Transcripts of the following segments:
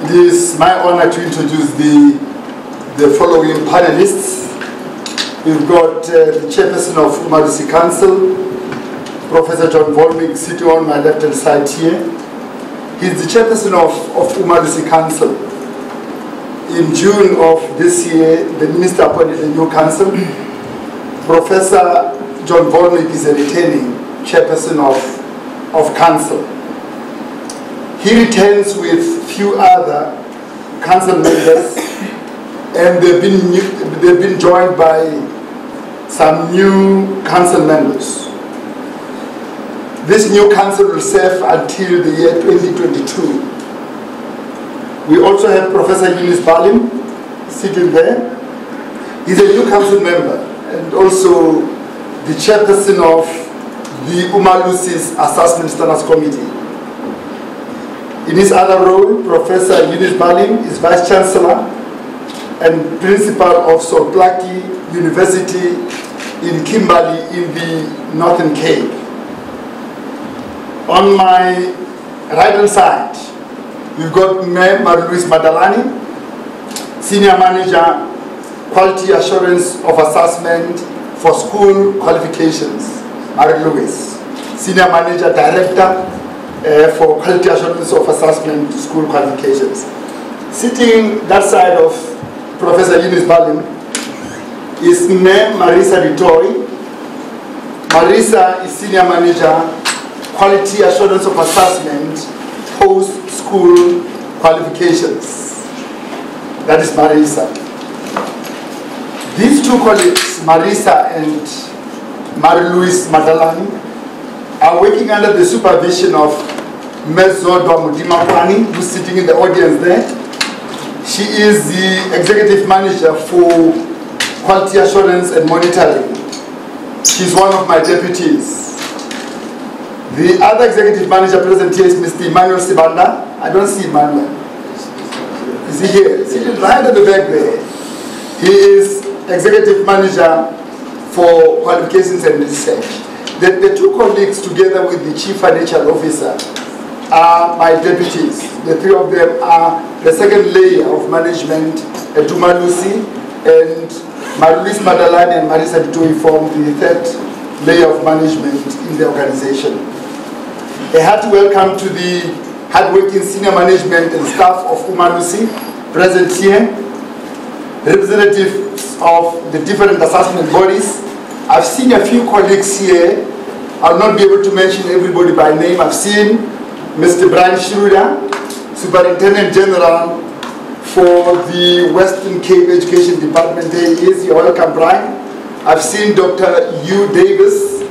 It is my honor to introduce the following panelists. We've got the chairperson of Umalusi Council, Professor John Volmik, sitting on my left-hand side here. He's the chairperson of Umalusi Council. In June of this year, the minister appointed a new council. Professor John Volmik is a returning chairperson of council. He returns with few other council members, and they've been joined by some new council members. This new council will serve until the year 2022. We also have Professor Eunice Balim sitting there. He's a new council member and also the chairperson of the Umalusi's Assessment Standards Committee. In his other role, Professor Eunice Balim is Vice Chancellor and Principal of Soklaki University in Kimberley in the Northern Cape. On my right-hand side, we've got Mayor Marie-Louise Madalani, Senior Manager, Quality Assurance of Assessment for School Qualifications, Marie-Louise. Senior Manager, Director for Quality Assurance of Assessment School Qualifications. Sitting that side of Professor Eunice Balim is Mayor Marisa Ditoy. Marisa is Senior Manager, Quality Assurance of Assessment Post-School Qualifications. That is Marisa. These two colleagues, Marisa and Marie-Louise Madalani, are working under the supervision of Ms. Zodwa Mudimakwani, who's sitting in the audience there. She is the Executive Manager for Quality Assurance and Monitoring. She's one of my deputies. The other Executive Manager present here is Mr. Emmanuel Sibanda. I don't see Emmanuel. Is he here? Sitting right at the back there. He is Executive Manager for Qualifications and Research. The two colleagues, together with the Chief Financial Officer, are my deputies. The three of them are the second layer of management at Umalusi, and Marie-Louise Madalani and Marisa Ditoy form the third layer of management in the organization. A hearty welcome to the hardworking senior management and staff of Umalusi present here, representatives of the different assessment bodies. I've seen a few colleagues here. I'll not be able to mention everybody by name. I've seen Mr. Brian Schroeder, Superintendent General for the Western Cape Education Department. There he is. You're welcome, Brian. I've seen Dr. Hugh Davis,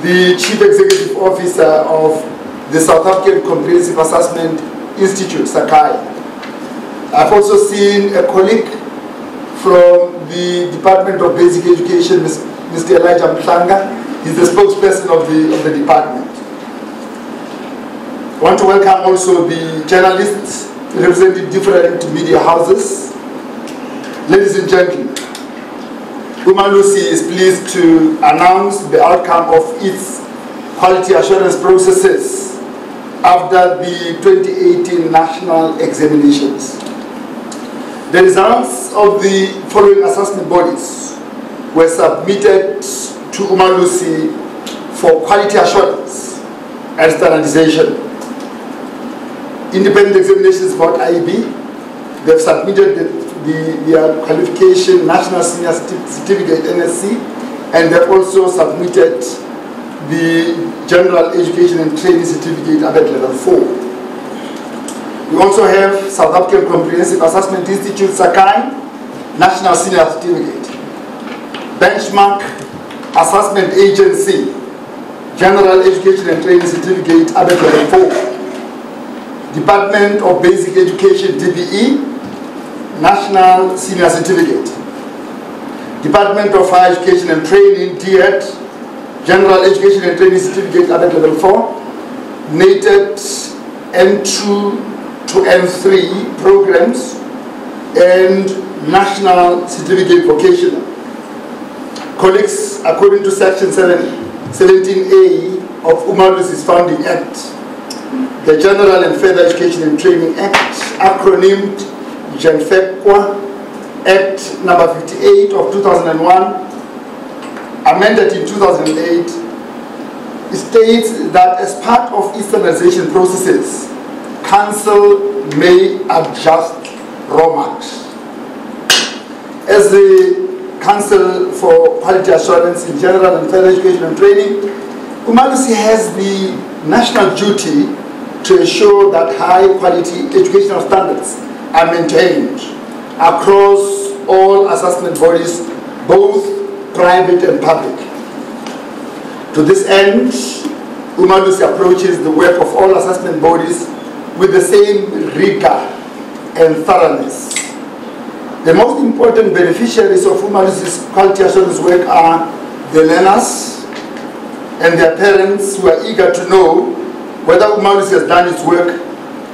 the Chief Executive Officer of the South African Comprehensive Assessment Institute, Sakai. I've also seen a colleague from the Department of Basic Education, Mr. Elijah Mhlanga. He's the spokesperson of the department. I want to welcome also the journalists representing different media houses. Ladies and gentlemen, Umalusi is pleased to announce the outcome of its quality assurance processes after the 2018 national examinations. The results of the following assessment bodies were submitted to Umalusi for quality assurance and standardization. Independent Examinations Board IEB, they've submitted their qualification National Senior Certificate NSC, and they've also submitted the General Education and Training Certificate at level 4. We also have South African Comprehensive Assessment Institute, Sakai, National Senior Certificate. Benchmark Assessment Agency, General Education and Training Certificate, ABET level 4. Department of Basic Education, DBE, National Senior Certificate. Department of Higher Education and Training, DED, General Education and Training Certificate, ABET level 4. NATED N2 to N3 programs, and National Certificate Vocational. Colleagues, according to Section 17A of Umalusi's Founding Act, the General and Further Education and Training Act acronymed GENFECWA Act number 58 of 2001, amended in 2008, states that as part of standardization processes, Council may adjust raw marks. As the Council for Quality Assurance in General and Further Education and Training, Umalusi has the national duty to ensure that high quality educational standards are maintained across all assessment bodies, both private and public. To this end, Umalusi approaches the work of all assessment bodies with the same rigor and thoroughness. The most important beneficiaries of Umalusi's quality assurance work are the learners and their parents, who are eager to know whether Umalusi has done its work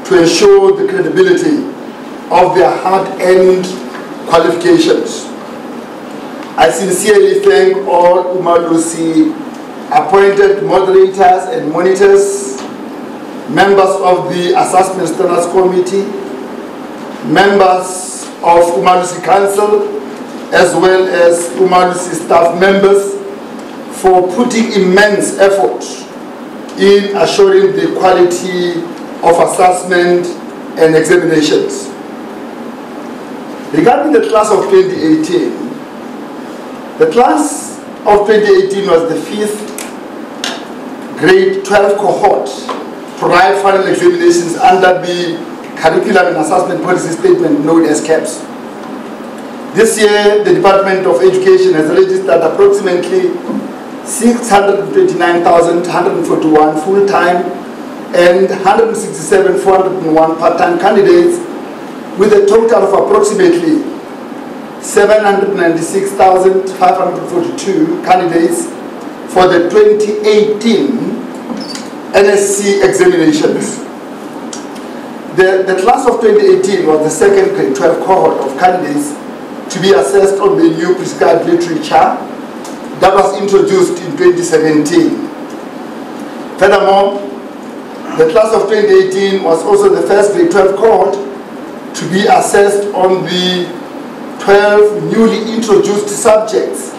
to ensure the credibility of their hard-earned qualifications. I sincerely thank all Umalusi appointed moderators and monitors, members of the Assessment Standards Committee, members of Umalusi Council, as well as Umalusi staff members, for putting immense effort in assuring the quality of assessment and examinations. Regarding the class of 2018, the class of 2018 was the 5th grade 12 cohort to write final examinations under the Curriculum and Assessment Policy Statement known as CAPS. This year, the Department of Education has registered approximately 629,141 full-time and 167,401 part-time candidates, with a total of approximately 796,542 candidates for the 2018 NSC examinations. The class of 2018 was the second grade 12 cohort of candidates to be assessed on the new prescribed literature that was introduced in 2017. Furthermore, the class of 2018 was also the first grade 12 cohort to be assessed on the 12 newly introduced subjects,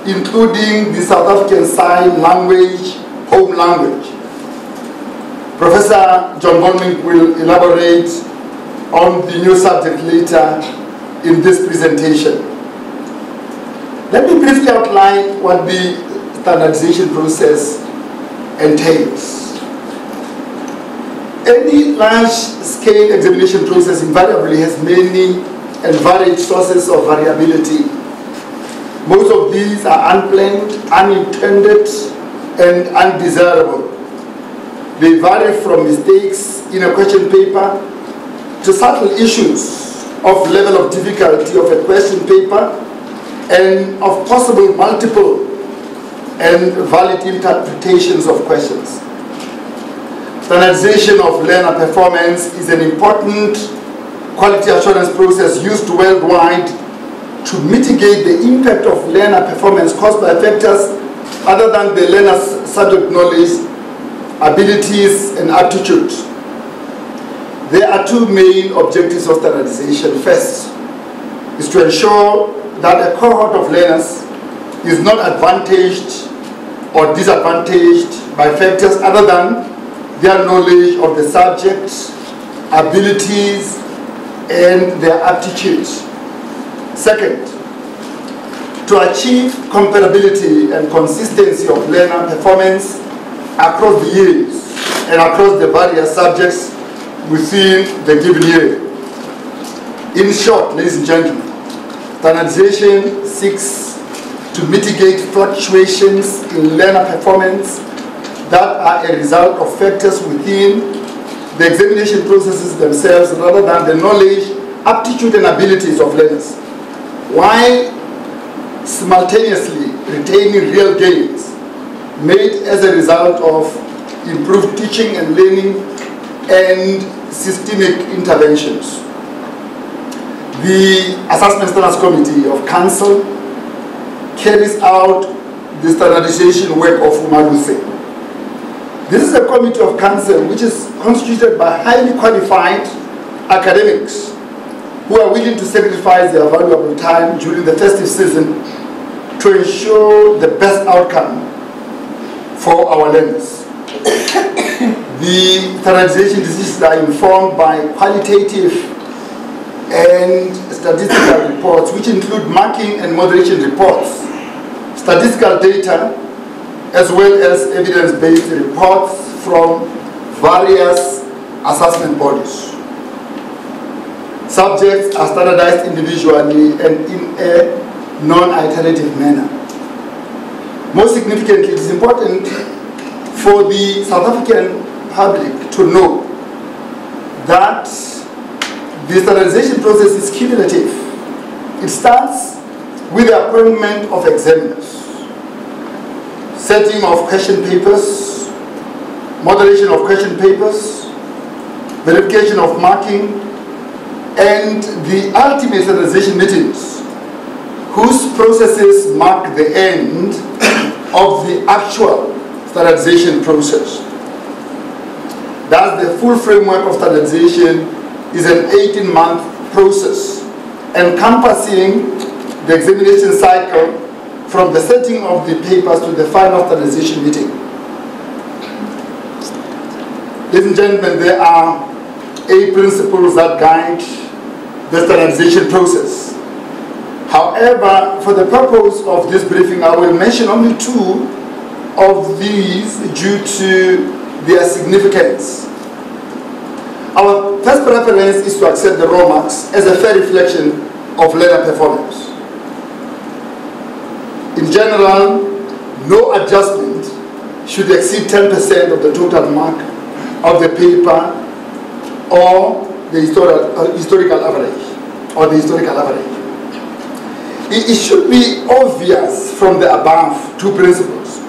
including the South African Sign Language, home language. Professor John Volmink will elaborate on the new subject later in this presentation. Let me briefly outline what the standardization process entails. Any large-scale examination process invariably has many and varied sources of variability. Most of these are unplanned, unintended, and undesirable. They vary from mistakes in a question paper to subtle issues of level of difficulty of a question paper and of possible multiple and valid interpretations of questions. Standardization of learner performance is an important quality assurance process used worldwide to mitigate the impact of learner performance caused by factors other than the learner's subject knowledge, abilities, and aptitude. There are two main objectives of standardization. First is to ensure that a cohort of learners is not advantaged or disadvantaged by factors other than their knowledge of the subject, abilities, and their aptitudes. Second, to achieve comparability and consistency of learner performance across the years and across the various subjects within the given year. In short, ladies and gentlemen, standardization seeks to mitigate fluctuations in learner performance that are a result of factors within the examination processes themselves rather than the knowledge, aptitude, and abilities of learners, while simultaneously retaining real gains made as a result of improved teaching and learning and systemic interventions. The Assessment Standards Committee of Council carries out the standardization work of Umalusi. This is a committee of council which is constituted by highly qualified academics who are willing to sacrifice their valuable time during the festive season to ensure the best outcome for our learners. The standardization decisions are informed by qualitative and statistical reports, which include marking and moderation reports, statistical data, as well as evidence-based reports from various assessment bodies. Subjects are standardized individually and in a non-iterative manner. Most significantly, it is important for the South African public to know that the standardization process is cumulative. It starts with the appointment of examiners, setting of question papers, moderation of question papers, verification of marking, and the ultimate standardization meetings, whose processes mark the end of the actual standardization process. Thus, the full framework of standardization is an 18-month process encompassing the examination cycle from the setting of the papers to the final standardization meeting. Ladies and gentlemen, there are 8 principles that guide the standardization process. However, for the purpose of this briefing, I will mention only 2 of these due to their significance. Our first preference is to accept the raw marks as a fair reflection of learner performance. In general, no adjustment should exceed 10% of the total mark of the paper or the historical average. It should be obvious from the above 2 principles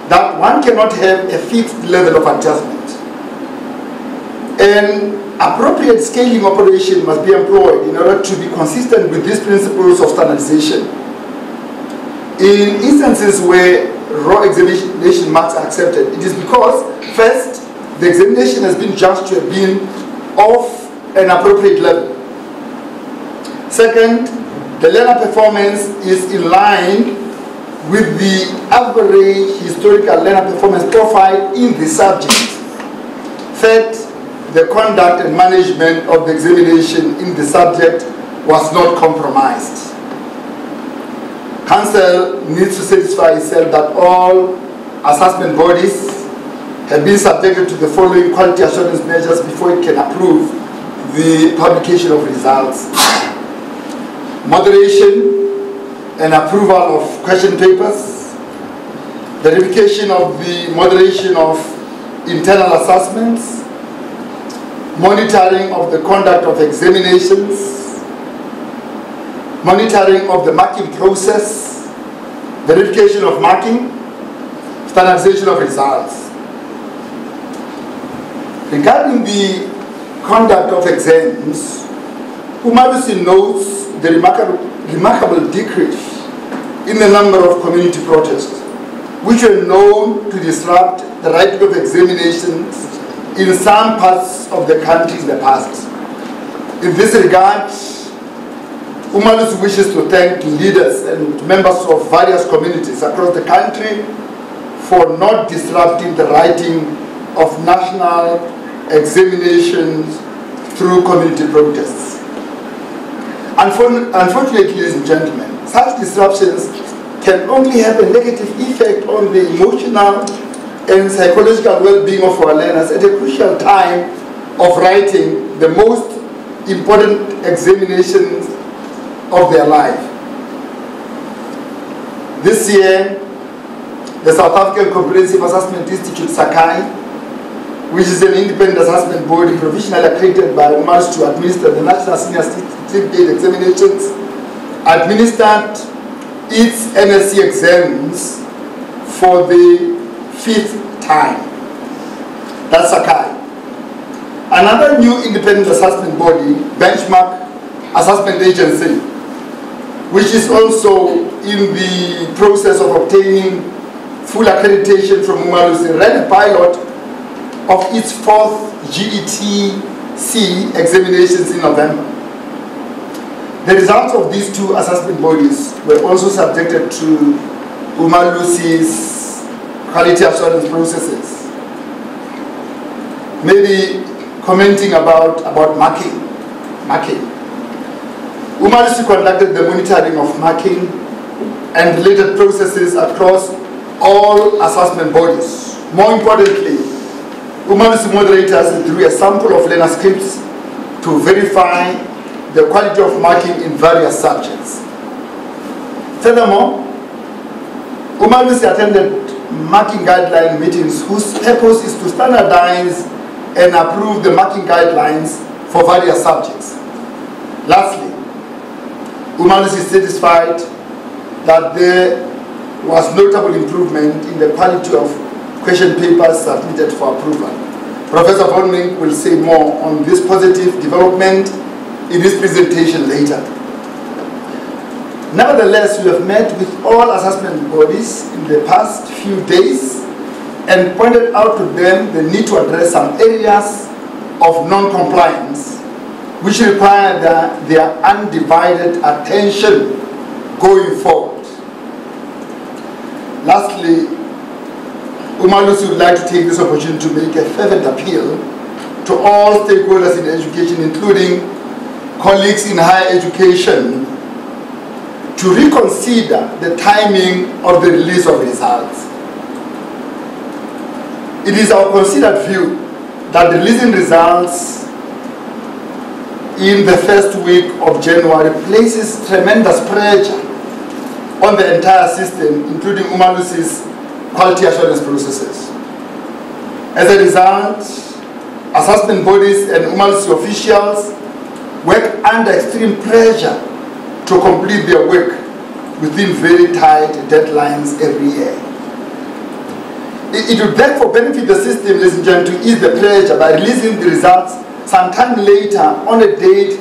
that one cannot have a fixed level of adjustment. An appropriate scaling operation must be employed in order to be consistent with these principles of standardization. In instances where raw examination marks are accepted, it is because, first, the examination has been judged to have been of an appropriate level. Second, the learner performance is in line with the average historical learner performance profile in the subject. Third, the conduct and management of the examination in the subject was not compromised. Council needs to satisfy itself that all assessment bodies have been subjected to the following quality assurance measures before it can approve the publication of results: moderation and approval of question papers, verification of the moderation of internal assessments, monitoring of the conduct of examinations, monitoring of the marking process, verification of marking, standardization of results. Regarding the conduct of exams, Umalusi notes the remarkable decrease in the number of community protests, which were known to disrupt the right of examinations in some parts of the country in the past. In this regard, Umalusi wishes to thank leaders and members of various communities across the country for not disrupting the writing of national examinations through community protests. Unfortunately, ladies and gentlemen, such disruptions can only have a negative effect on the emotional and psychological well-being of our learners at a crucial time of writing the most important examinations of their life. This year, the South African Comprehensive Assessment Institute, SACAI, which is an independent assessment body provisionally accredited by Umalusi to administer the National Senior Certificate Examinations, administered its NSC exams for the 5th time. That's SACAI. Another new independent assessment body, Benchmark Assessment Agency, which is also in the process of obtaining full accreditation from Umalusi, ran a pilot of its 4th GET C examinations in November. The results of these two assessment bodies were also subjected to Umalusi's quality assurance processes. Maybe commenting about marking. Umalusi conducted the monitoring of marking and related processes across all assessment bodies. More importantly, Umalusi moderators drew a sample of learner scripts to verify the quality of marking in various subjects. Furthermore, Umalusi attended marking guideline meetings whose purpose is to standardize and approve the marking guidelines for various subjects. Lastly, Umalusi is satisfied that there was notable improvement in the quality of question papers submitted for approval. Professor Volming will say more on this positive development in his presentation later. Nevertheless, we have met with all assessment bodies in the past few days and pointed out to them the need to address some areas of non-compliance which require their undivided attention going forward. Lastly, Umalusi would like to take this opportunity to make a fervent appeal to all stakeholders in education, including colleagues in higher education, to reconsider the timing of the release of results. It is our considered view that releasing results in the first week of January places tremendous pressure on the entire system, including Umalusi's quality assurance processes. As a result, assessment bodies and Umalusi officials work under extreme pressure to complete their work within very tight deadlines every year. It would therefore benefit the system, ladies and gentlemen, to ease the pressure by releasing the results sometime later on a date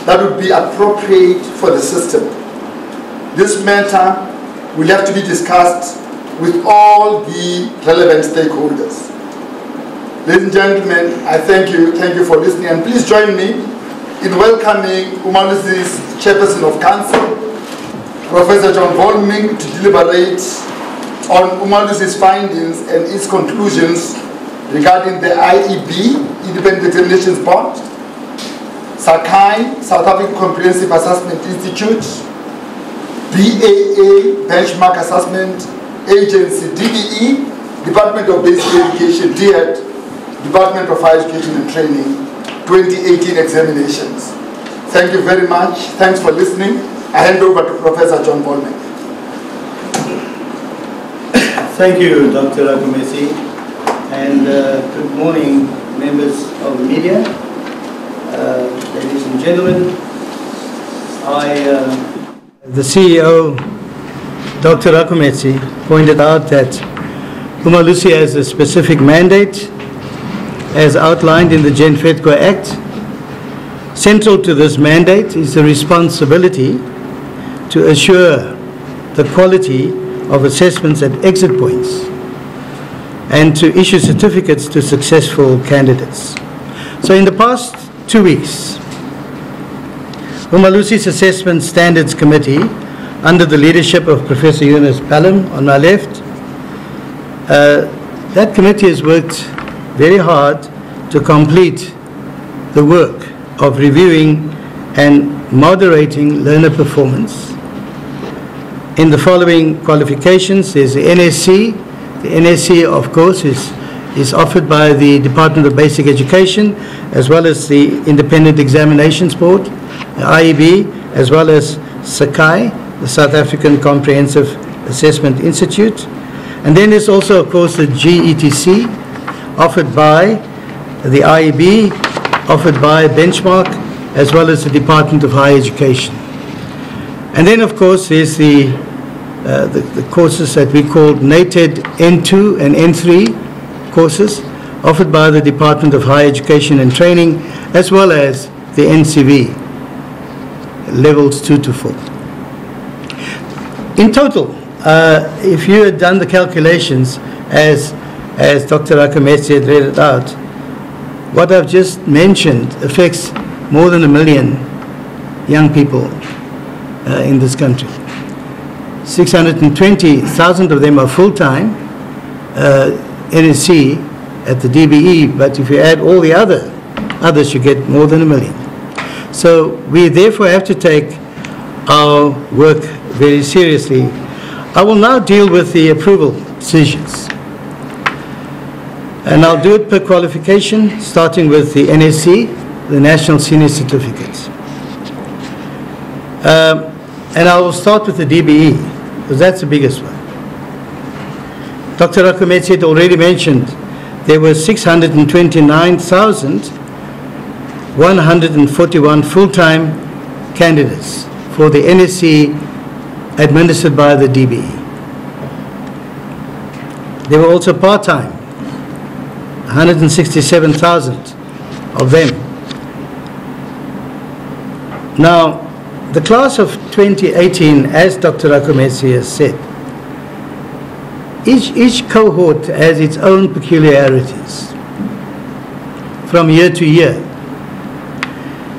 that would be appropriate for the system. This matter will have to be discussed with all the relevant stakeholders. Ladies and gentlemen, I thank you for listening, and please join me in welcoming Umalusi's Chairperson of Council, Professor John Volming, to deliberate on Umalusi's findings and its conclusions regarding the IEB, Independent Examinations Board, SACAI, South African Comprehensive Assessment Institute, BAA, Benchmark Assessment Agency, DBE, Department of Basic Education, DHET, Department of Higher Education and Training, 2018 examinations. Thank you very much. Thanks for listening. I hand over to Professor John Volming. Thank you, Dr. Akumesi, and good morning, members of the media, ladies and gentlemen. The CEO, Dr. Akumesi, pointed out that Umalusi has a specific mandate as outlined in the GenFEDCO Act. Central to this mandate is the responsibility to assure the quality of assessments at exit points and to issue certificates to successful candidates. So in the past 2 weeks, Umalusi's Assessment Standards Committee, under the leadership of Professor Yunus Pallam on my left, that committee has worked very hard to complete the work of reviewing and moderating learner performance. In the following qualifications, there's the NSC. The NSC, of course, is offered by the Department of Basic Education, as well as the Independent Examinations Board, the IEB, as well as SACAI, the South African Comprehensive Assessment Institute. And then there's also, of course, the GETC, offered by the IEB, offered by Benchmark, as well as the Department of Higher Education. And then, of course, there's the courses that we call NATED N2 and N3 courses, offered by the Department of Higher Education and Training, as well as the NCV, levels 2 to 4. In total, if you had done the calculations as Dr. Akumesi had read it out, what I've just mentioned affects more than 1 million young people in this country. 620,000 of them are full-time NSC at the DBE, but if you add all the others, you get more than 1 million. So we therefore have to take our work very seriously. I will now deal with the approval decisions. And I'll do it per qualification, starting with the NSC, the National Senior Certificate. And I will start with the DBE, because that's the biggest one. Dr. Rakometsi had already mentioned there were 629,141 full-time candidates for the NSC administered by the DBE. There were also part-time, 167,000 of them. Now, the class of 2018, as Dr. Rakometsi has said, each cohort has its own peculiarities from year to year.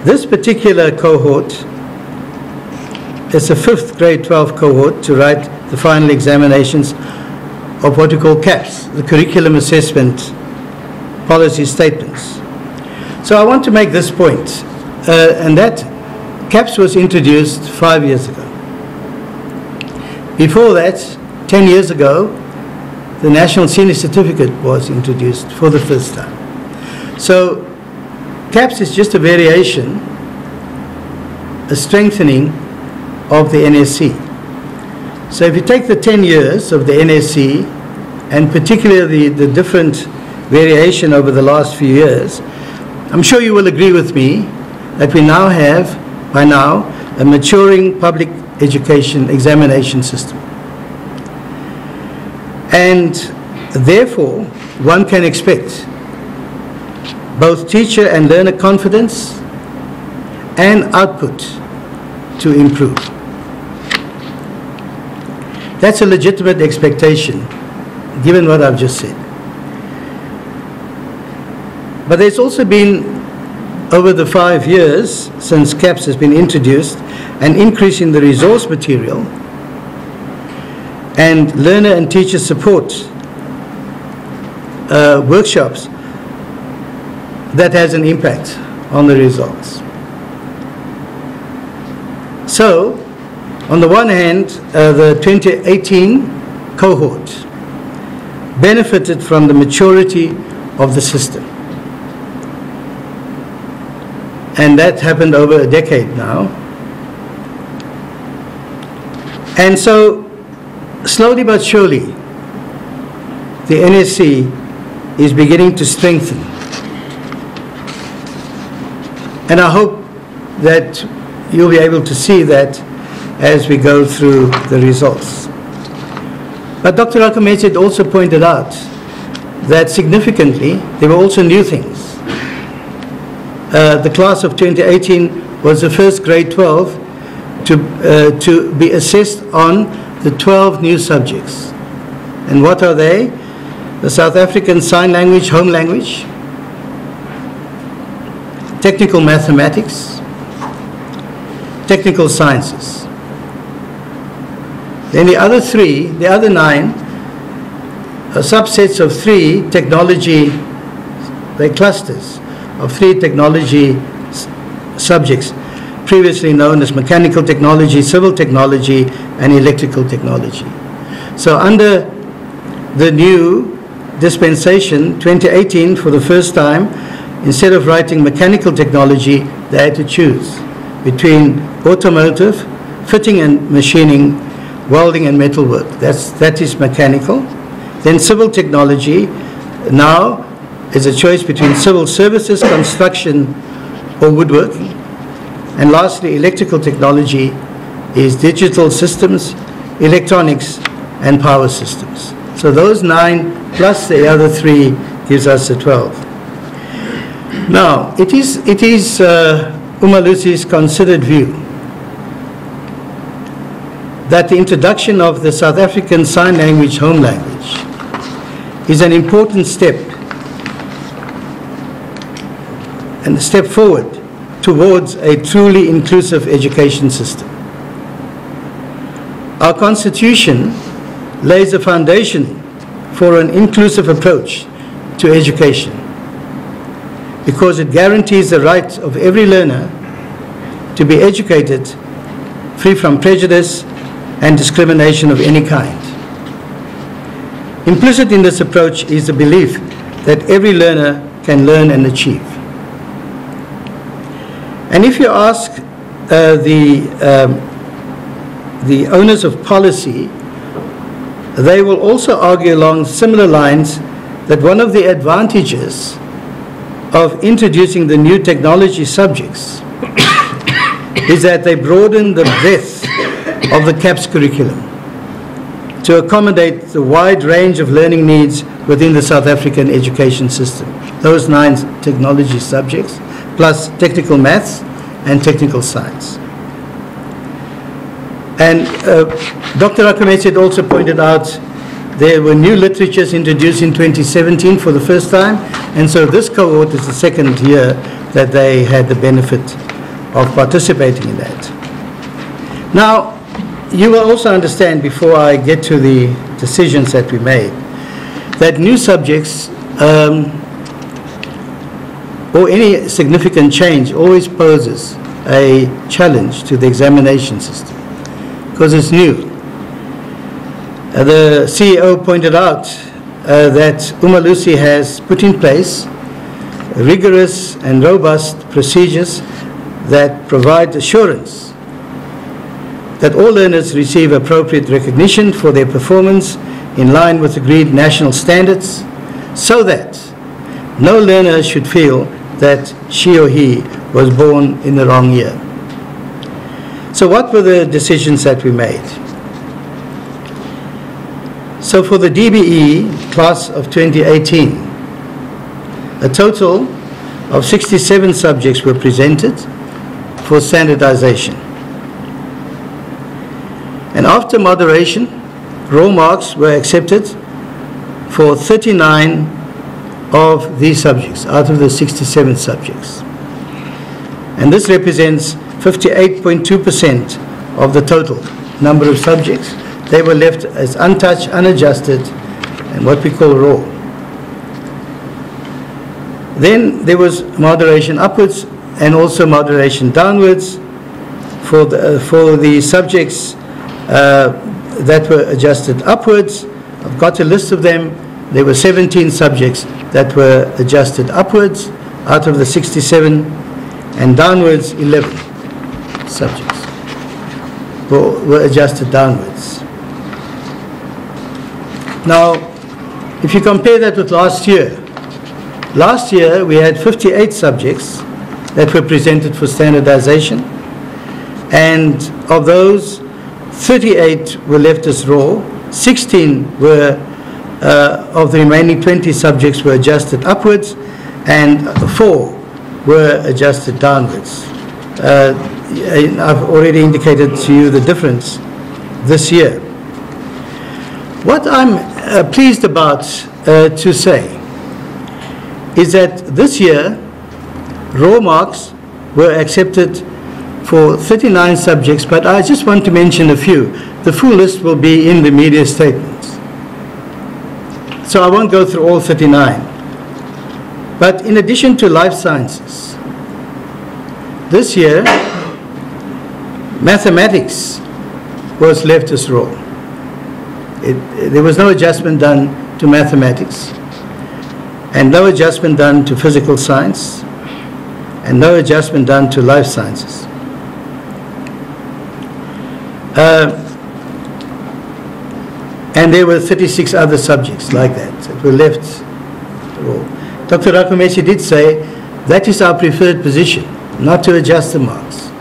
This particular cohort is the 5th grade 12 cohort to write the final examinations of what we call CAPS, the Curriculum Assessment Policy Statements. So I want to make this point, and that CAPS was introduced 5 years ago. Before that, 10 years ago, the National Senior Certificate was introduced for the first time. So CAPS is just a variation, a strengthening of the NSC. So if you take the 10 years of the NSC, and particularly the different variation over the last few years, I'm sure you will agree with me that we now have, by now, a maturing public education examination system. And therefore, one can expect both teacher and learner confidence and output to improve. That's a legitimate expectation, given what I've just said. But there's also been, over the 5 years since CAPS has been introduced, an increase in the resource material and learner and teacher support workshops that has an impact on the results. So, on the one hand, the 2018 cohort benefited from the maturity of the system. And that happened over a decade now. And so, slowly but surely, the NSC is beginning to strengthen. And I hope that you'll be able to see that as we go through the results. But Dr. Rakometsi had also pointed out that significantly, there were also new things. The class of 2018 was the first grade 12 to be assessed on the 12 new subjects. And what are they? The South African Sign Language, Home Language, Technical Mathematics, Technical Sciences. Then the other 9 are subsets of 3 technology, they're clusters of 3 technology subjects, previously known as mechanical technology, civil technology, and electrical technology. So under the new dispensation, 2018, for the first time, instead of writing mechanical technology, they had to choose between automotive, fitting and machining, welding and metalwork. That is mechanical. Then civil technology now is a choice between civil services, construction, or woodworking. And lastly, electrical technology is digital systems, electronics, and power systems. So those 9 plus the other 3 gives us a 12. Now, it is Umalusi's considered view that the introduction of the South African Sign Language Home Language is an important step and a step forward towards a truly inclusive education system. Our Constitution lays a foundation for an inclusive approach to education because it guarantees the right of every learner to be educated free from prejudice and discrimination of any kind. Implicit in this approach is the belief that every learner can learn and achieve. And if you ask the owners of policy, they will also argue along similar lines that one of the advantages of introducing the new technology subjects is that they broaden the breadth of the CAPS curriculum to accommodate the wide range of learning needs within the South African education system. Those 9 technology subjects, plus technical maths and technical science. And Dr. Akumechi had also pointed out there were new literatures introduced in 2017 for the first time, and so this cohort is the second year that they had the benefit of participating in that. Now, you will also understand, before I get to the decisions that we made, that new subjects or any significant change always poses a challenge to the examination system because it's new. The CEO pointed out that Umalusi has put in place rigorous and robust procedures that provide assurance that all learners receive appropriate recognition for their performance in line with agreed national standards, so that no learner should feel that she or he was born in the wrong year. So what were the decisions that we made? So for the DBE class of 2018, a total of 67 subjects were presented for standardization. And after moderation, raw marks were accepted for 39 of these subjects out of the 67 subjects. And this represents 58.2% of the total number of subjects. They were left as untouched, unadjusted, and what we call raw. Then there was moderation upwards and also moderation downwards for the subjects that were adjusted upwards. I've got a list of them. There were 17 subjects that were adjusted upwards out of the 67, and downwards 11 subjects were adjusted downwards. Now, if you compare that with last year we had 58 subjects that were presented for standardization, and of those 38 were left as raw, 16 were of the remaining 20 subjects were adjusted upwards, and 4 were adjusted downwards. I've already indicated to you the difference this year. What I'm pleased about to say is that this year raw marks were accepted for 39 subjects, but I just want to mention a few. The full list will be in the media statements, so I won't go through all 39. But in addition to life sciences, this year mathematics was left as raw. There was no adjustment done to mathematics, and no adjustment done to physical science, and no adjustment done to life sciences. And there were 36 other subjects like that were left raw. Dr. Akumechi did say that is our preferred position, not to adjust the marks.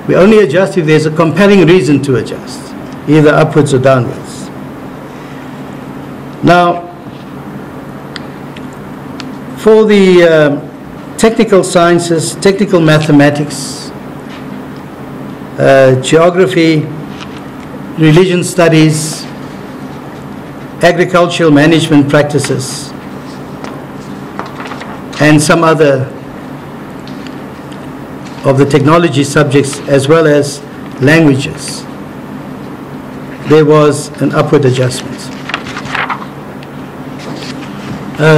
We only adjust if there's a compelling reason to adjust, either upwards or downwards. Now, for the technical sciences, technical mathematics, geography, religion studies, agricultural management practices, and some other of the technology subjects as well as languages, there was an upward adjustment.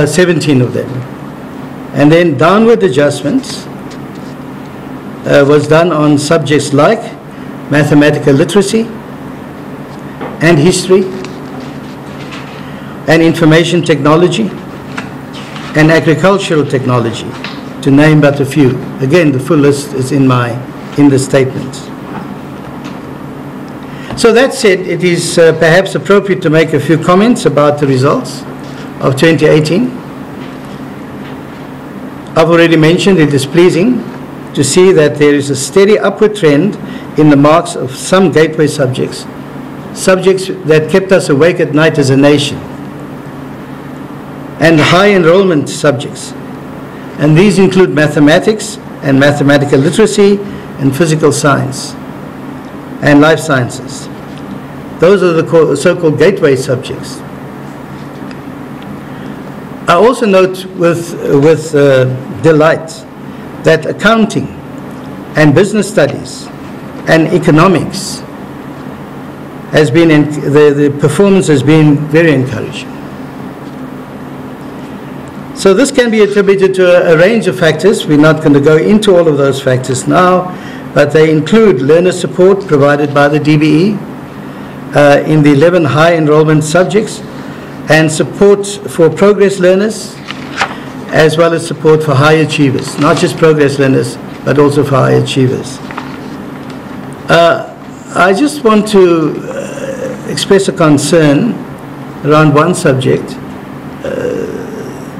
17 of them. And then downward adjustments was done on subjects like mathematical literacy and history and information technology and agricultural technology, to name but a few. Again, the full list is in the statement. So that said, it is perhaps appropriate to make a few comments about the results of 2018. I've already mentioned it is pleasing to see that there is a steady upward trend in the marks of some gateway subjects that kept us awake at night as a nation, and high enrollment subjects. And these include mathematics and mathematical literacy and physical science and life sciences. Those are the so-called gateway subjects. I also note with delight that accounting and business studies and economics has been, the performance has been very encouraging. So this can be attributed to a range of factors. We're not going to go into all of those factors now, but they include learner support provided by the DBE in the 11 high enrollment subjects, and support for progress learners, as well as support for high achievers, not just progress learners, but also for high achievers. I just want to express a concern around one subject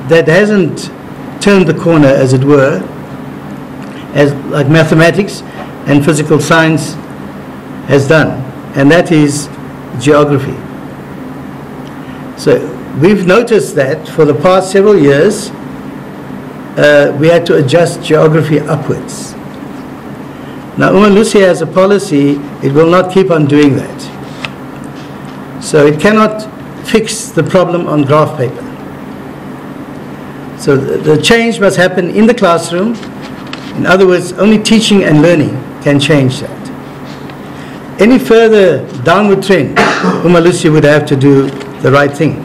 that hasn't turned the corner, as it were, as like mathematics and physical science has done, and that is geography. So we've noticed that for the past several years, we had to adjust geography upwards. Now, Umalusi has a policy, it will not keep on doing that. So it cannot fix the problem on graph paper. So the change must happen in the classroom. In other words, only teaching and learning can change that. Any further downward trend, Umalusi would have to do the right thing.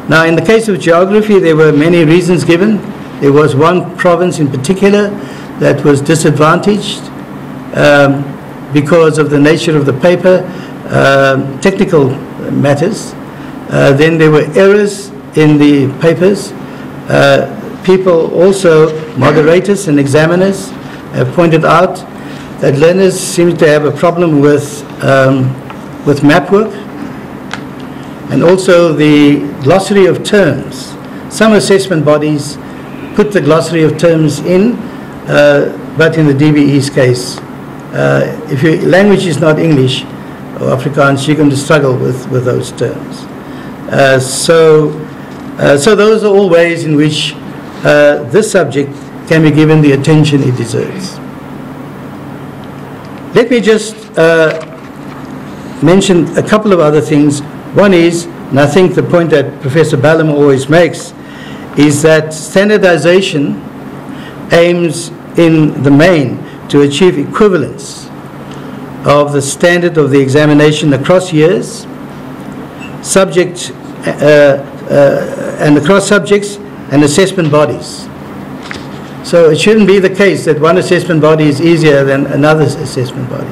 Now, in the case of geography, there were many reasons given. There was one province in particular that was disadvantaged because of the nature of the paper, technical matters. Then there were errors in the papers. People also, moderators and examiners, have pointed out that learners seem to have a problem with map work, and also the glossary of terms. Some assessment bodies put the glossary of terms in, but in the DBE's case, if your language is not English or Afrikaans, you're going to struggle with those terms. So those are all ways in which this subject can be given the attention it deserves. Let me just mention a couple of other things. One is, and I think the point that Professor Ballum always makes, is that standardization aims in the main to achieve equivalence of the standard of the examination across years, subject and across subjects and assessment bodies. So it shouldn't be the case that one assessment body is easier than another assessment body.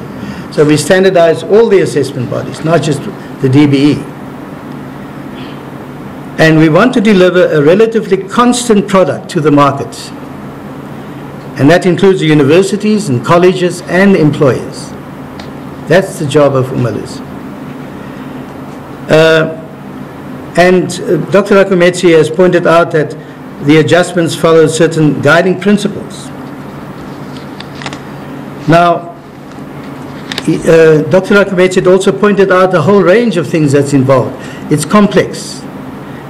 So we standardize all the assessment bodies, not just the DBE. And we want to deliver a relatively constant product to the market. And that includes the universities and colleges and employers. That's the job of Umalusi. And Dr. Rakometsi has pointed out that the adjustments follow certain guiding principles. Now, Dr. Rakometsi had also pointed out a whole range of things that's involved. It's complex.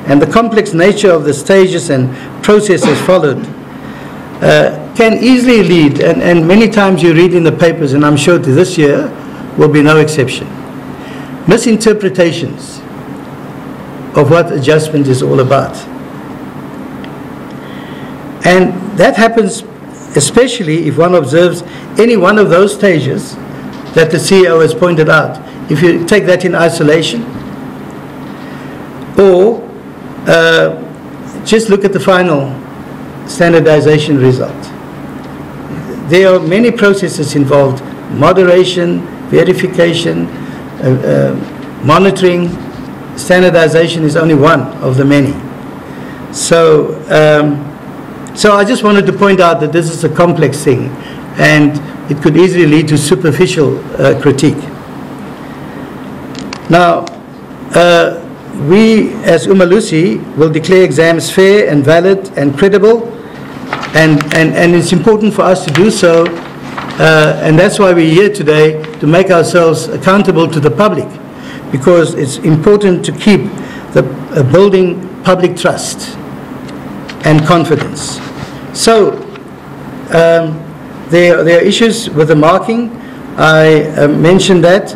And the complex nature of the stages and processes followed can easily lead, and many times you read in the papers, and I'm sure to this year will be no exception, misinterpretations of what adjustment is all about. And that happens especially if one observes any one of those stages that the CEO has pointed out. If you take that in isolation, or just look at the final standardization result. There are many processes involved: moderation, verification, monitoring. Standardization is only one of the many. So I just wanted to point out that this is a complex thing, and it could easily lead to superficial critique. Now, we as Umalusi will declare exams fair and valid and credible, and it's important for us to do so, and that's why we're here today, to make ourselves accountable to the public, because it's important to keep building public trust and confidence. So there are issues with the marking. I mentioned that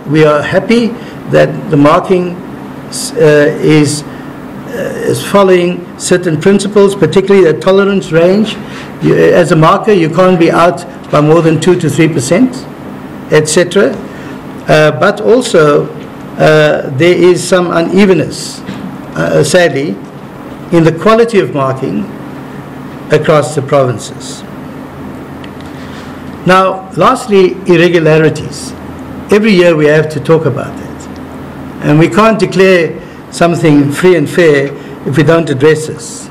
we are happy that the marking is following certain principles, particularly the tolerance range. As a marker, you can't be out by more than 2 to 3%, etc. But also there is some unevenness, sadly, in the quality of marking across the provinces. Now, lastly, irregularities. Every year we have to talk about that. And we can't declare something free and fair if we don't address this.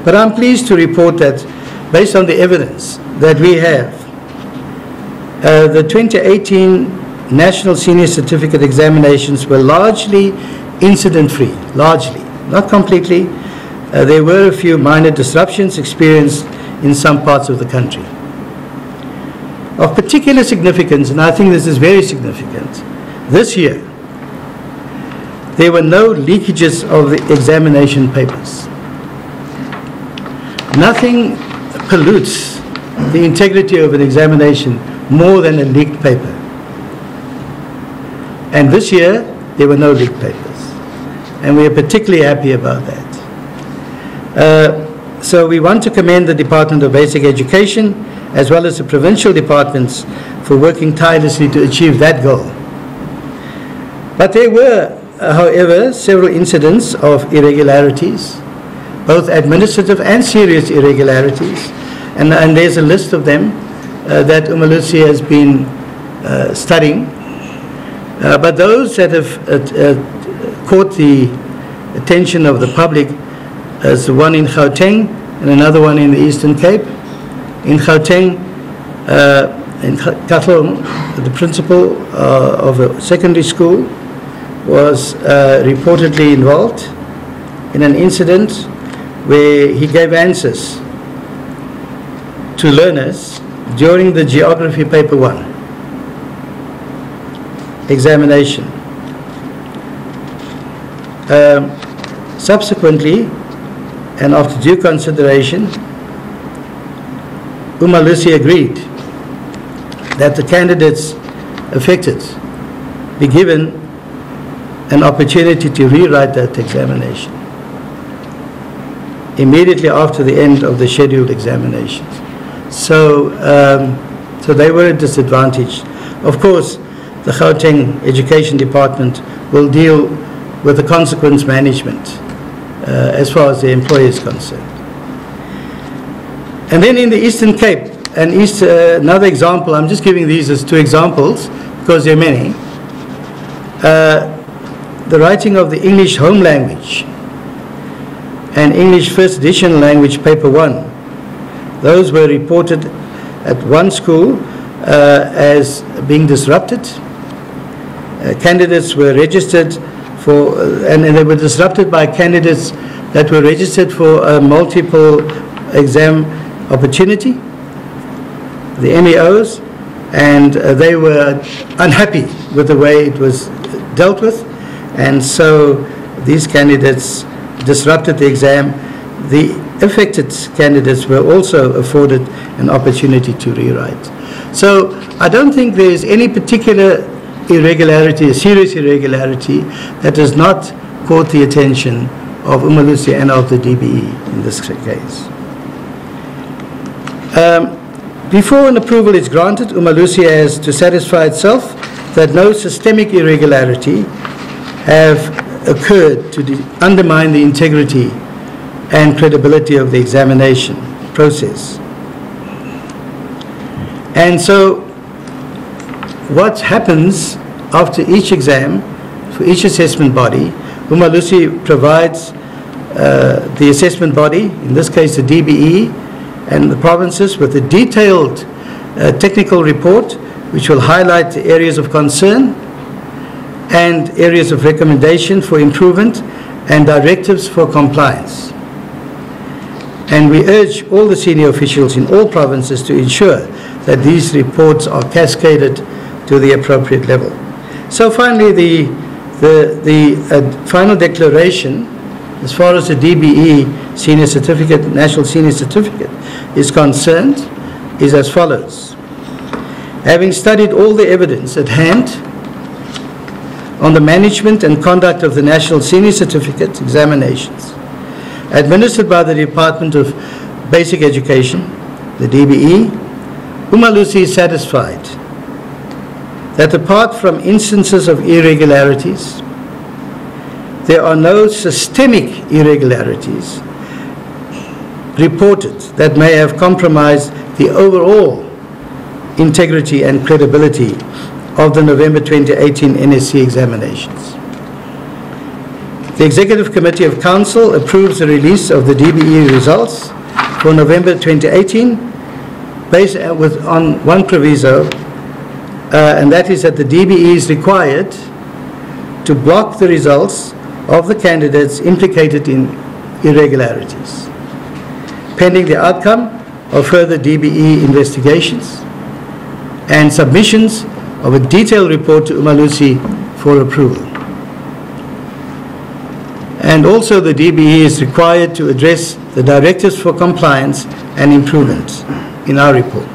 But I'm pleased to report that, based on the evidence that we have, the 2018 National Senior Certificate examinations were largely incident-free, largely, not completely. There were a few minor disruptions experienced in some parts of the country. Of particular significance, and I think this is very significant, this year there were no leakages of the examination papers. Nothing pollutes the integrity of an examination more than a leaked paper. And this year there were no leaked papers, and we are particularly happy about that. So we want to commend the Department of Basic Education as well as the provincial departments for working tirelessly to achieve that goal. But there were, however, several incidents of irregularities, both administrative and serious irregularities, and there's a list of them that Umalusi has been studying. But those that have caught the attention of the public is the one in Gauteng and another one in the Eastern Cape. In Gauteng, in Katlong, the principal of a secondary school was reportedly involved in an incident where he gave answers to learners during the Geography Paper 1 examination. Subsequently, and after due consideration, Umalusi agreed that the candidates affected be given an opportunity to rewrite that examination immediately after the end of the scheduled examinations. So they were at disadvantage. Of course, the Gauteng Education Department will deal with the consequence management as far as the employer is concerned. And then in the Eastern Cape, and another example, I'm just giving these as two examples because there are many. The writing of the English home language and English first edition language paper 1, those were reported at one school as being disrupted. Candidates were registered for, and they were disrupted by candidates that were registered for a multiple exam opportunity, the MEOs, and they were unhappy with the way it was dealt with, and so these candidates disrupted the exam. The affected candidates were also afforded an opportunity to rewrite. So I don't think there is any particular irregularity, a serious irregularity, that has not caught the attention of Umalusi and of the DBE in this case. Before an approval is granted, Umalusi has to satisfy itself that no systemic irregularity have occurred to undermine the integrity and credibility of the examination process. And so what happens after each exam, for each assessment body, Umalusi provides the assessment body, in this case the DBE, and the provinces with a detailed technical report which will highlight the areas of concern and areas of recommendation for improvement and directives for compliance. And we urge all the senior officials in all provinces to ensure that these reports are cascaded to the appropriate level. So finally, the final declaration, as far as the DBE senior certificate, national senior certificate is concerned, is as follows. Having studied all the evidence at hand on the management and conduct of the national senior certificate examinations administered by the Department of Basic Education, the DBE, Umalusi is satisfied that apart from instances of irregularities, there are no systemic irregularities reported that may have compromised the overall integrity and credibility of the November 2018 NSC examinations. The Executive Committee of Council approves the release of the DBE results for November 2018 based on one proviso, and that is that the DBE is required to block the results of the candidates implicated in irregularities, pending the outcome of further DBE investigations and submissions of a detailed report to Umalusi for approval. And also the DBE is required to address the directives for compliance and improvement in our report.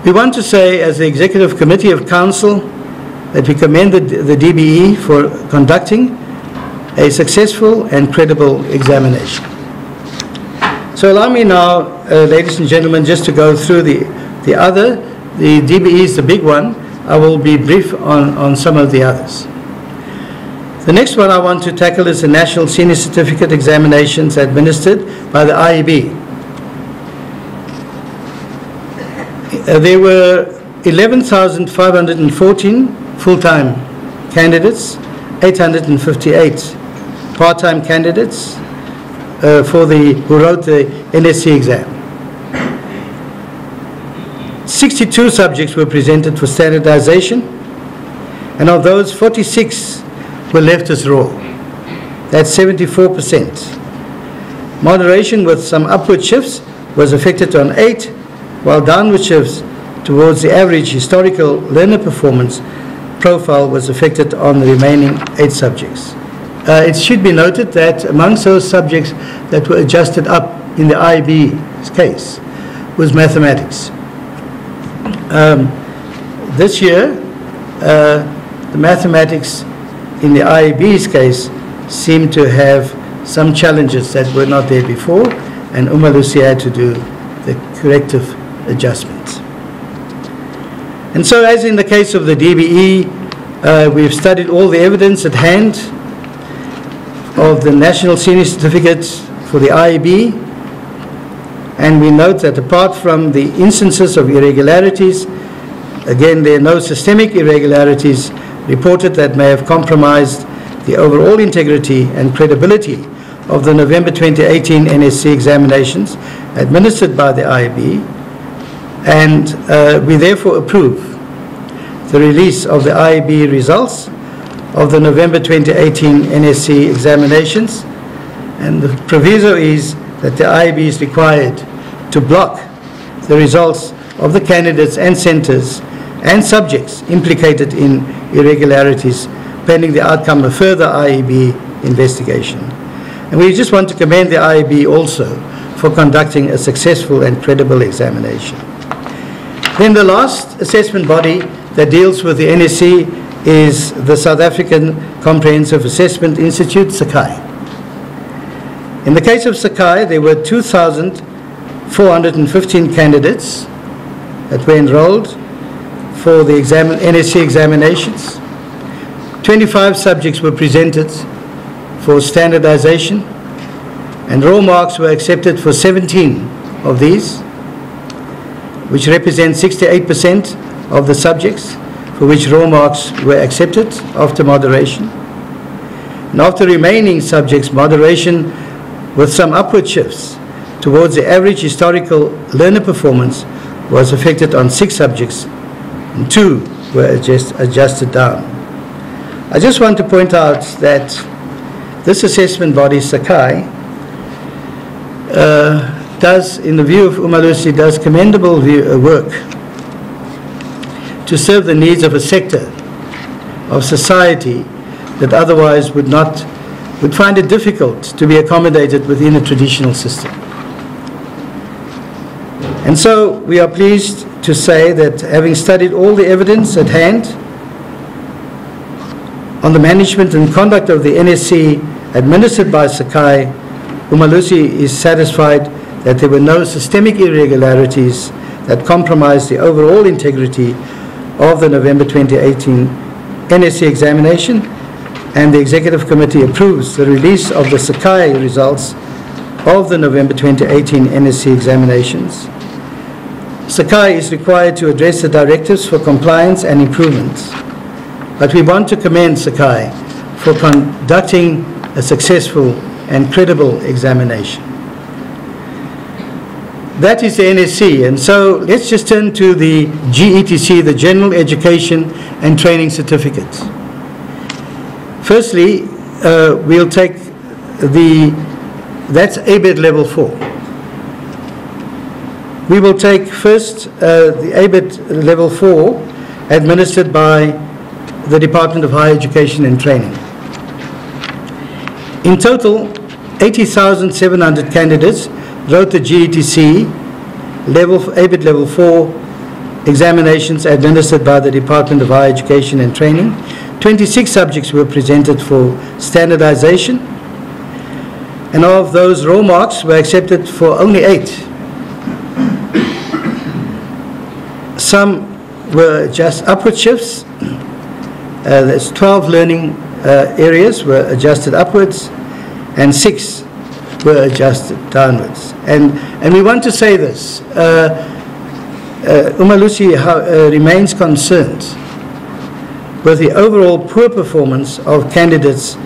We want to say, as the Executive Committee of Council, that we commend the DBE for conducting a successful and credible examination. So allow me now, ladies and gentlemen, just to go through the DBE is the big one. I will be brief on some of the others. The next one I want to tackle is the National Senior Certificate Examinations administered by the IEB. There were 11,514 full-time candidates, 858 part-time candidates who wrote the NSC exam. 62 subjects were presented for standardization, and of those, 46 were left as raw. That's 74%. Moderation with some upward shifts was affected on 8, while downward shifts towards the average historical learner performance profile was affected on the remaining 8 subjects. It should be noted that amongst those subjects that were adjusted up in the IEB's case was mathematics. This year, the mathematics in the IEB's case seemed to have some challenges that were not there before, and Umalusi had to do the corrective adjustments. And so, as in the case of the DBE, we've studied all the evidence at hand of the National Senior Certificates for the IEB, and we note that apart from the instances of irregularities, again, there are no systemic irregularities reported that may have compromised the overall integrity and credibility of the November 2018 NSC examinations administered by the IEB, and we therefore approve the release of the IEB results of the November 2018 NSC examinations, and the proviso is that the IEB is required to block the results of the candidates and centres and subjects implicated in irregularities pending the outcome of further IEB investigation. And we just want to commend the IEB also for conducting a successful and credible examination. Then the last assessment body that deals with the NSC is the South African Comprehensive Assessment Institute, Sakai. In the case of Sakai, there were 2,000 415 candidates that were enrolled for the NSC examinations. 25 subjects were presented for standardization, and raw marks were accepted for 17 of these, which represents 68% of the subjects for which raw marks were accepted after moderation. And after remaining subjects, moderation with some upward shifts towards the average historical learner performance was affected on 6 subjects, and 2 were adjusted down. I just want to point out that this assessment body, Sakai, does, in the view of Umalusi, does commendable work to serve the needs of a sector of society that otherwise would find it difficult to be accommodated within a traditional system. And so we are pleased to say that, having studied all the evidence at hand on the management and conduct of the NSC administered by Sakai, Umalusi is satisfied that there were no systemic irregularities that compromised the overall integrity of the November 2018 NSC examination, and the Executive Committee approves the release of the Sakai results of the November 2018 NSC examinations. Sakai is required to address the directives for compliance and improvements, but we want to commend Sakai for conducting a successful and credible examination. That is the NSC, and so let's just turn to the GETC, the General Education and Training Certificate. Firstly, we'll take that's ABET Level 4. We will take first the ABET Level 4 administered by the Department of Higher Education and Training. In total, 80,700 candidates wrote the GETC ABET Level 4 examinations administered by the Department of Higher Education and Training. 26 subjects were presented for standardization, and of those, raw marks were accepted for only 8. Some were just upward shifts. There's 12 learning areas were adjusted upwards, and 6 were adjusted downwards. And we want to say this. Umalusi remains concerned with the overall poor performance of candidates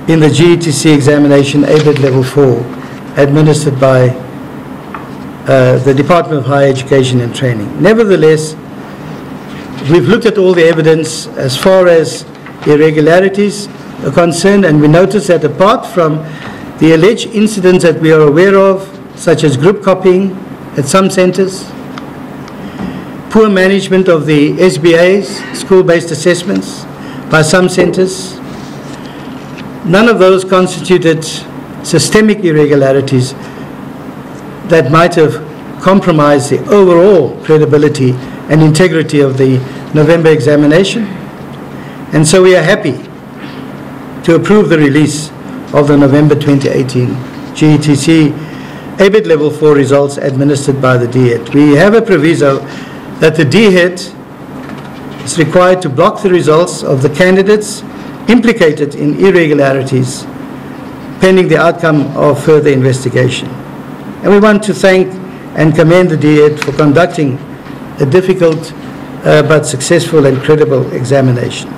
in the GETC examination ABET Level 4 administered by the Department of Higher Education and Training. Nevertheless, we've looked at all the evidence as far as irregularities are concerned, and we notice that apart from the alleged incidents that we are aware of, such as group copying at some centers, poor management of the SBAs, school-based assessments, by some centers, none of those constituted systemic irregularities that might have compromised the overall credibility and integrity of the November examination. And so we are happy to approve the release of the November 2018 GETC ABET Level 4 results administered by the DHET. We have a proviso that the DHET is required to block the results of the candidates implicated in irregularities pending the outcome of further investigation. And we want to thank and commend the DHET for conducting a difficult but successful and credible examination.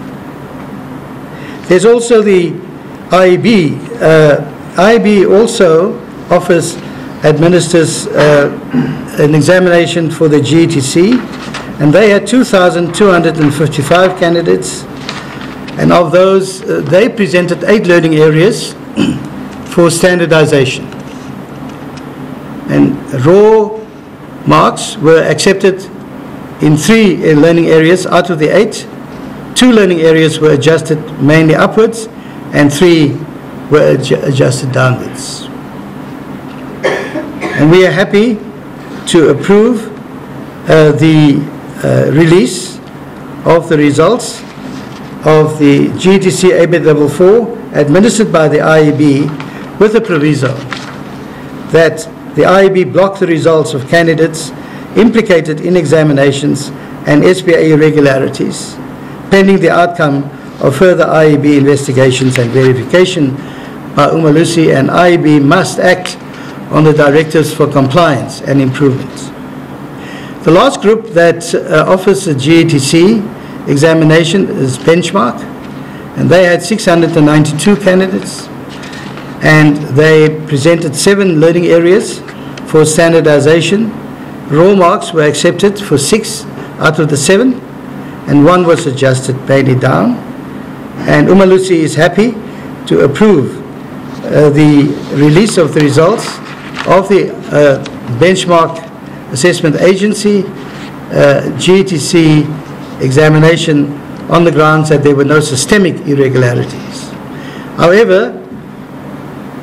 There's also the IEB. IEB also administers an examination for the GETC, and they had 2,255 candidates, and of those they presented 8 learning areas for standardization, and raw marks were accepted in 3 learning areas out of the 8. 2 learning areas were adjusted mainly upwards, and 3 were adjusted downwards. And we are happy to approve the release of the results of the GETC ABET Level 4 administered by the IEB, with a proviso that the IEB blocked the results of candidates implicated in examinations and SPA irregularities, pending the outcome of further IEB investigations and verification by Umalusi, and IEB must act on the directives for compliance and improvement. The last group that offers the GETC examination is Benchmark, and they had 692 candidates, and they presented 7 learning areas for standardization. Raw marks were accepted for 6 out of the 7, and 1 was adjusted mainly down. And Umalusi is happy to approve the release of the results of the Benchmark Assessment Agency GETC examination on the grounds that there were no systemic irregularities. However,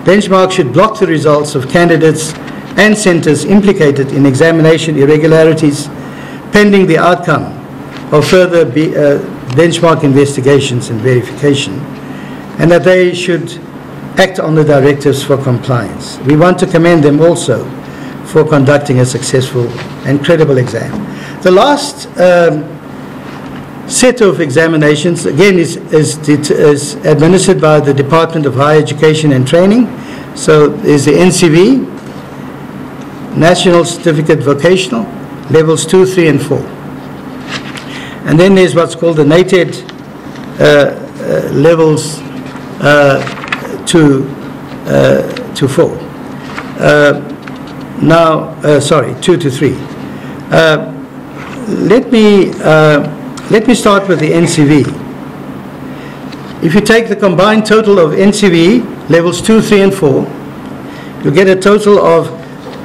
Benchmark should block the results of candidates and centres implicated in examination irregularities pending the outcome of further benchmark investigations and verification, and that they should act on the directives for compliance. We want to commend them also for conducting a successful and credible exam. The last set of examinations, again, is administered by the Department of Higher Education and Training. So there's the NCV, National Certificate Vocational, levels 2, 3, and 4. And then there's what's called the NATED levels 2 to 4. 2 to 3. Let me start with the NCV. If you take the combined total of NCV levels 2, 3, and 4, you get a total of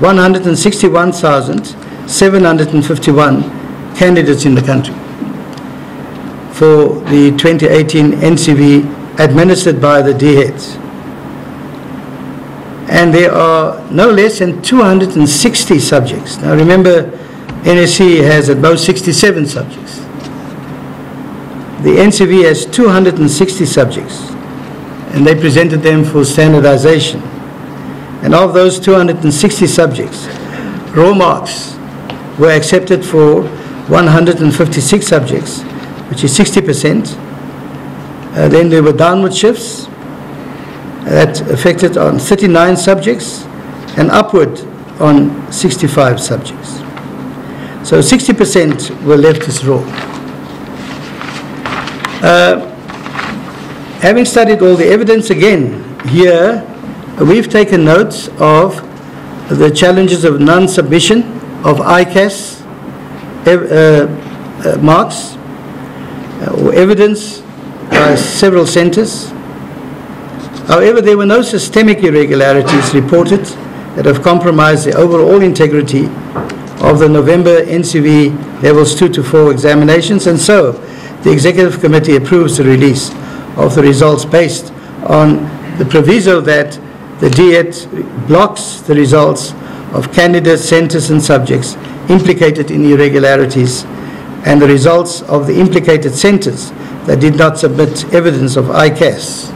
161,751 candidates in the country for the 2018 NCV administered by the DHEADs. And there are no less than 260 subjects. Now remember, NSC has at most 67 subjects. The NCV has 260 subjects, and they presented them for standardization. And of those 260 subjects, raw marks were accepted for 156 subjects, which is 60%. Then there were downward shifts that affected on 39 subjects and upward on 65 subjects. So 60% were left as raw. Having studied all the evidence, again, here we've taken notes of the challenges of non-submission of ICAS marks or evidence by several centres. However, there were no systemic irregularities reported that have compromised the overall integrity of the November NCV levels 2 to 4 examinations, and so the Executive Committee approves the release of the results based on the proviso that the DHEAD blocks the results of candidates, centres and subjects implicated in irregularities, and the results of the implicated centres that did not submit evidence of ICAS,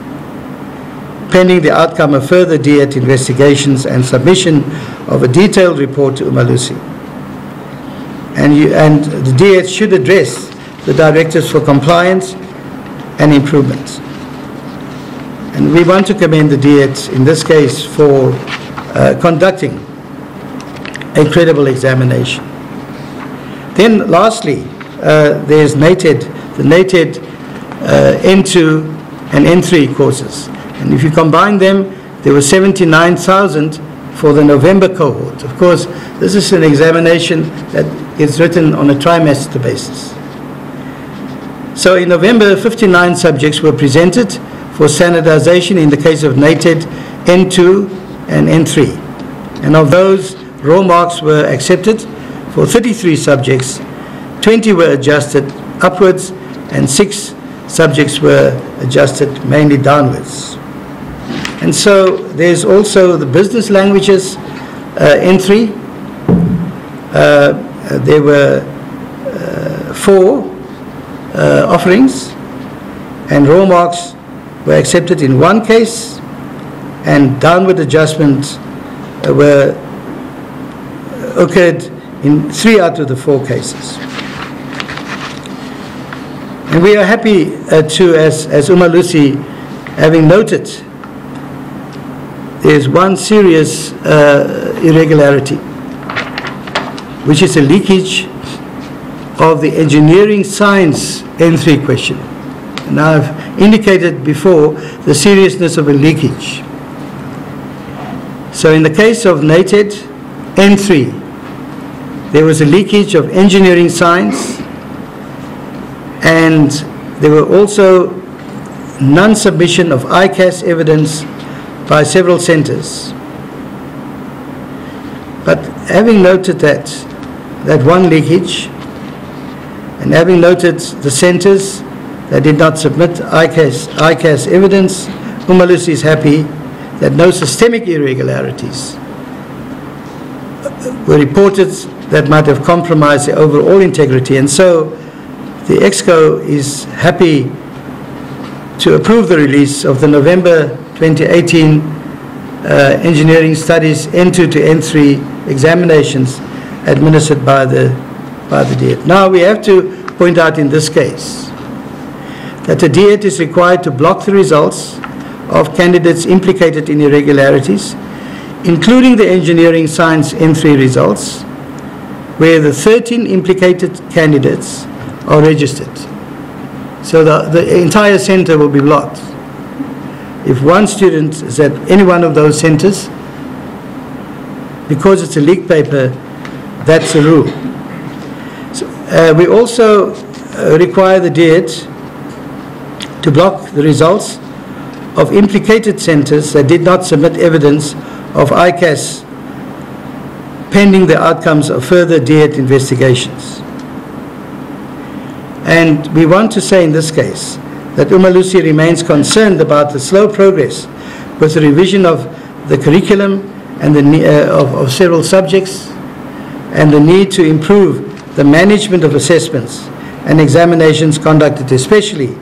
pending the outcome of further DHEAD investigations and submission of a detailed report to Umalusi. And the DHEAD should address the directives for compliance and improvement. And we want to commend the DHEAD in this case for conducting a credible examination. Then lastly, there's NATED, the NATED N2 and N3 courses. And if you combine them, there were 79,000 for the November cohort. Of course, this is an examination that is written on a trimester basis. So in November, 59 subjects were presented for standardization in the case of NATED N2 and N3. And of those, raw marks were accepted for 33 subjects, 20 were adjusted upwards, and 6 subjects were adjusted mainly downwards. And so there's also the business languages N3. There were 4 offerings, and raw marks were accepted in 1 case, and downward adjustments were occurred in 3 out of the 4 cases. And we are happy to, as Umalusi, having noted, there is one serious irregularity, which is a leakage of the engineering science N3 question. And I've indicated before the seriousness of a leakage. So in the case of NATED N3, there was a leakage of engineering science, and there were also non-submission of ICAS evidence by several centres. But having noted that one leakage, and having noted the centres that did not submit ICAS evidence, Umalusi is happy that no systemic irregularities were reported that might have compromised the overall integrity. And so the EXCO is happy to approve the release of the November 2018 engineering studies N2 to N3 examinations administered by the DET. Now we have to point out in this case that the DET is required to block the results of candidates implicated in irregularities, including the engineering science N3 results, where the 13 implicated candidates are registered. So the entire centre will be blocked. If one student is at any one of those centres, because it's a leaked paper, that's the rule. So, we also require the DET to block the results of implicated centres that did not submit evidence of ICAS pending the outcomes of further DET investigations. And we want to say in this case that Umalusi remains concerned about the slow progress with the revision of the curriculum and of several subjects, and the need to improve the management of assessments and examinations conducted especially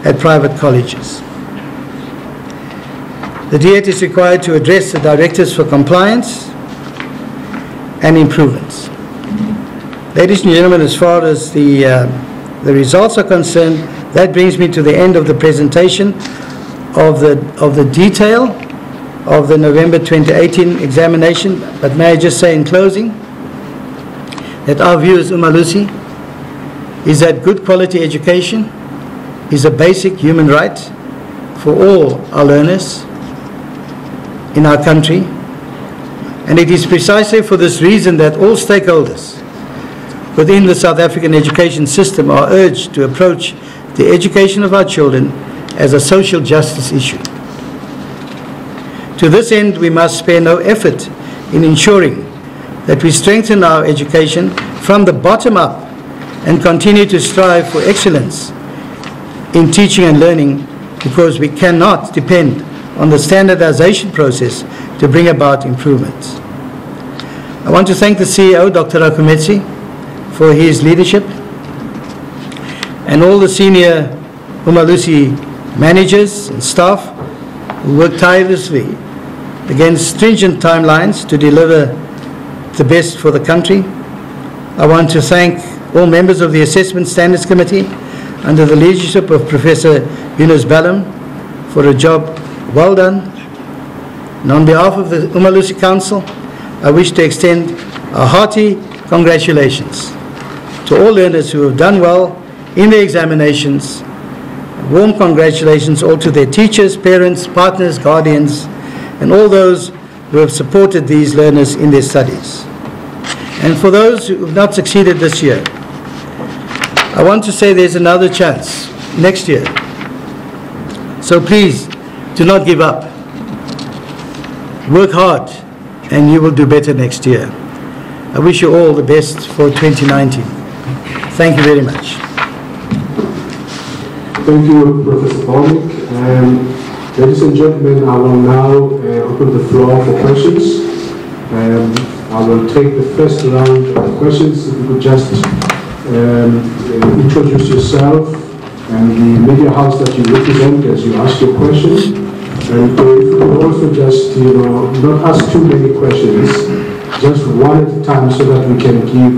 at private colleges. The DET is required to address the directives for compliance and improvements. Ladies and gentlemen, as far as the results are concerned, that brings me to the end of the presentation of the detail of the November 2018 examination. But may I just say in closing that our view as Umalusi is that good quality education is a basic human right for all our learners in our country. And it is precisely for this reason that all stakeholders within the South African education system are urged to approach the education of our children as a social justice issue. To this end, we must spare no effort in ensuring that we strengthen our education from the bottom up and continue to strive for excellence in teaching and learning, because we cannot depend on the standardization process to bring about improvements. I want to thank the CEO, Dr. Rakumetsi, for his leadership, and all the senior Umalusi managers and staff who work tirelessly against stringent timelines to deliver the best for the country. I want to thank all members of the Assessment Standards Committee under the leadership of Professor Yunus Balam for a job well done. And on behalf of the Umalusi Council, I wish to extend a hearty congratulations to all learners who have done well in their examinations. Warm congratulations all to their teachers, parents, partners, guardians, and all those who have supported these learners in their studies. And for those who have not succeeded this year, I want to say there's another chance next year. So please, do not give up. Work hard, and you will do better next year. I wish you all the best for 2019. Thank you very much. Thank you, Professor Volmik. Ladies and gentlemen, I will now open the floor for questions. I will take the first round of questions. If you could just introduce yourself and the media house that you represent as you ask your question. And if you could also just, not ask too many questions, just one at a time so that we can give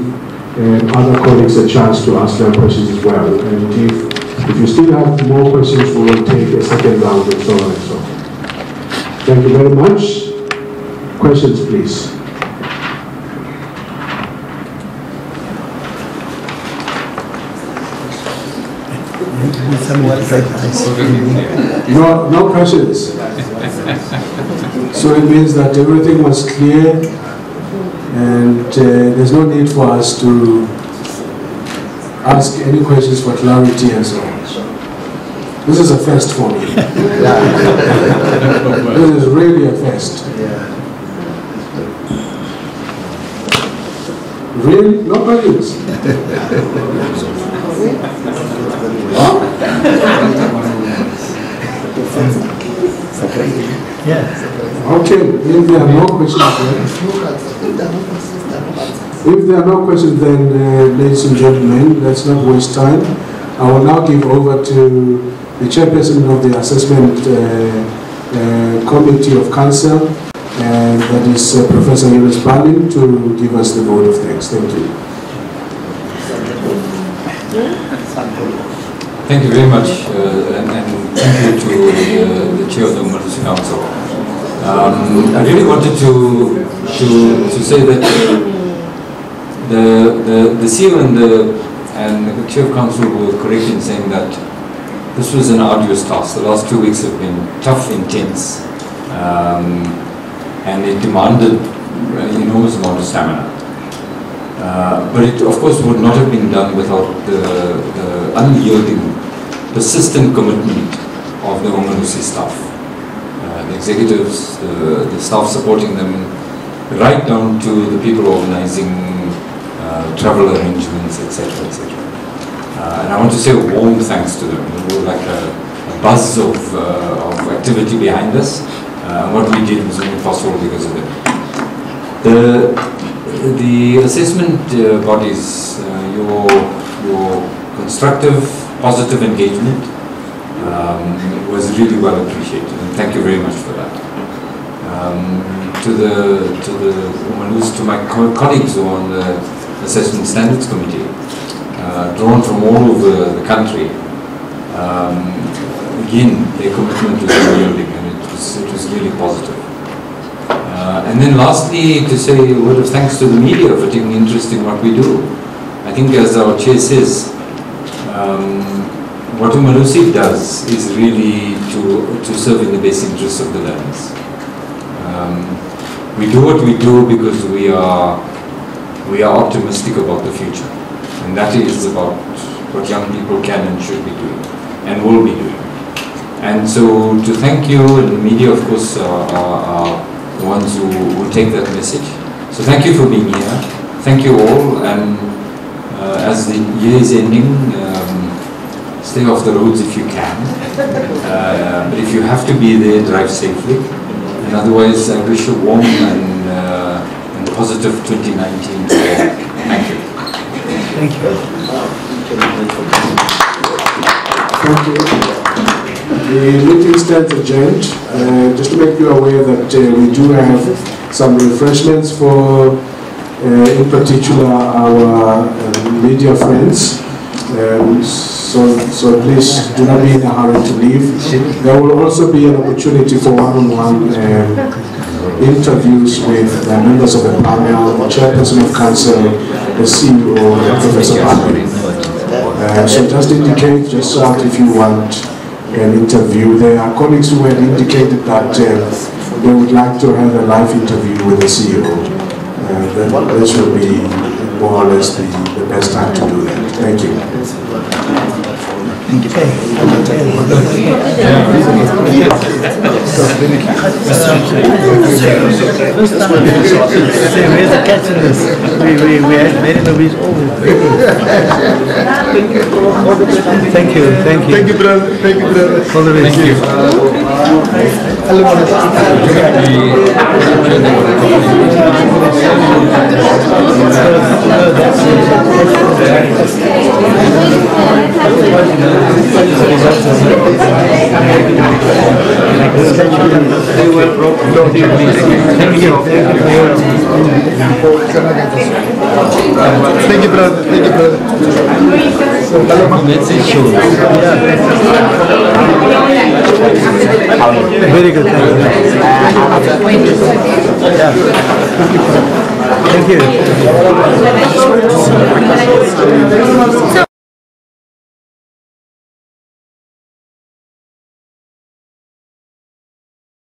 other colleagues a chance to ask their questions as well. And if you still have more questions, we will take a second round and so on and so on. Thank you very much. Questions, please. No questions. So it means that everything was clear, and there's no need for us to ask any questions for clarity and so on. This is a first for me. This is really a first. Really? No questions? Okay, if there are no questions then, ladies and gentlemen, let's not waste time. I will now give over to the chairperson of the assessment committee of council, and that is Professor Yunus Balin, to give us the vote of thanks. Thank you. Thank you very much, and thank you to the chair of the Umalusi Council. I really wanted to say that the CEO and the chair of council were correct in saying that this was an arduous task. The last 2 weeks have been tough, intense, and it demanded an enormous amount of stamina. But it, of course, would not have been done without the unyielding, persistent commitment of the Umalusi staff, the executives, the staff supporting them, right down to the people organizing travel arrangements, etc., etc. And I want to say a warm thanks to them. There was like a buzz of activity behind us. What we did was only possible because of them. The assessment bodies, your constructive, positive engagement was really well appreciated, and thank you very much for that. To the Umalusi, to my colleagues who are on the Assessment Standards Committee, drawn from all over the country, again, their commitment was unyielding, and it was really positive. And then lastly, to say a word of thanks to the media for taking interest in what we do. I think, as our chair says, what Umalusi does is really to serve in the best interests of the learners. We do what we do because we are optimistic about the future, and that is about what young people can and should be doing and will be doing. And so to thank you, and the media, of course, are the ones who take that message. So thank you for being here. Thank you all, and as the year is ending, stay off the roads if you can. But if you have to be there, drive safely. And otherwise, I wish a warm and positive 2019. Thank you. Thank you. Thank you. The meeting stands adjourned. Just to make you aware that we do have some refreshments for, in particular, our media friends. So please do not be in a hurry to leave. There will also be an opportunity for one-on-one interviews with members of the panel, the chairperson of council, the CEO, and Professor Balin. So just indicate just out if you want an interview. There are colleagues who had indicated that they would like to have a live interview with the CEO. This will be more or less the best time to do that. Thank you. Thank you. Where's the catch in this? We had many movies always. Thank you. Thank you, brother. Thank you, brother. All the best. Thank you. Thank you. Thank you, brother. Thank you, brother. Very good. Thank you.